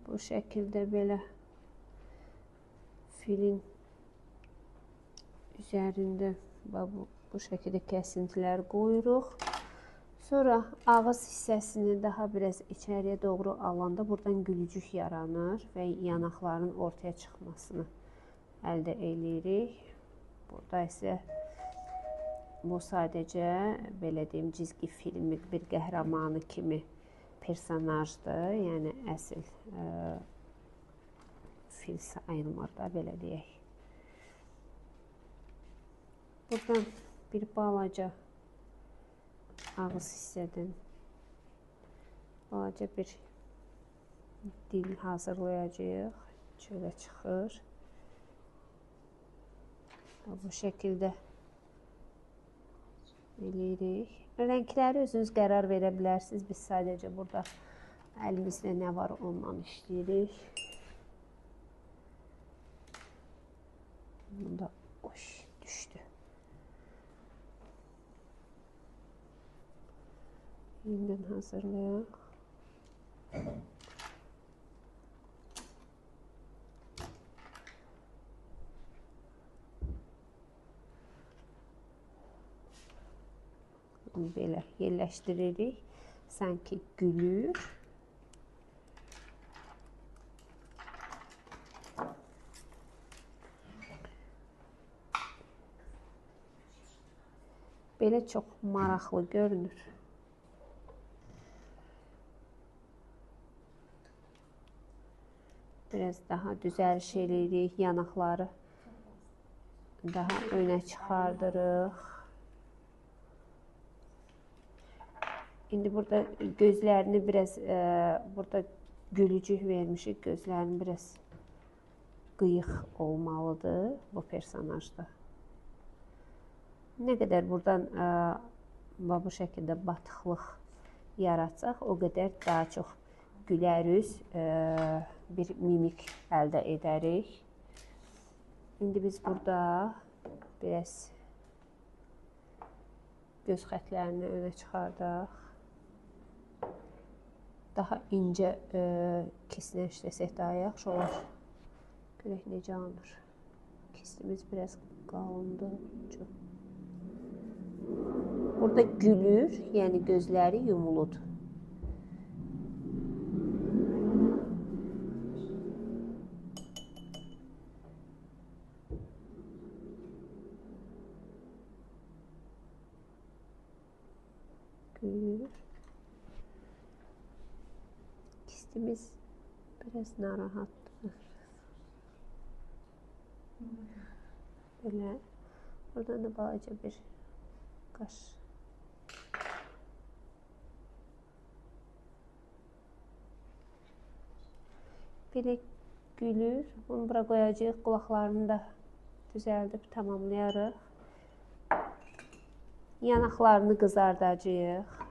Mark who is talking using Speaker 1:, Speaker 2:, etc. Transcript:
Speaker 1: Bu şəkildə belə filin üzərində bu şəkildə kəsintilər qoyuruq. Sonra ağız hissəsini daha biraz içəriyə doğru alanda buradan gülücük yaranır və yanaqların ortaya çıxmasını əldə edirik. Burada isə bu sadəcə belə deyim cizgi filmi bir qəhrəmanı kimi personajdır. Yəni əsl fil sayılmır da belə deyək. Buradan bir balaca ağız hissədən balaca bir dil hazırlayacağıq. Çölə çıxır. Bu şəkildə eləyirik. Rəngləri özünüz qərar verə bilərsiniz. Biz sadəcə burada əlimizdə nə var ondan işləyirik. Bunda düşdü. Yenidən hazırlayaq. Belə yerləşdiririk. Sanki gülür. Belə çox maraqlı görünür. Biraz daha düzəliş eləyirik. Yanaqları daha önə çıxardırıq. İndi burada gözlərini biraz burada gülücük vermişik. Gözlərini biraz qıyıq olmalıdır bu personajda. Nə qədər buradan bu şəkildə batıqlıq yaratsaq, o qədər daha çox gülərüz bir mimik əldə edərik. İndi biz burada biraz göz xətlərini önə çıxardaq. Daha incə kesinə işləsək daha yaxşı olar. Görək necə alınır. Kesimiz biraz qalındır. Burada gülür, yəni gözləri yumuludur. Gülür. Kistimiz biraz narahatdır. Belə. Buradan da balaca bir qaş. Belə gülür. Bunu bura qoyacağıq. Qulaqlarını da düzəldib tamamlayarıq. Yanaqlarını qızardacağıq.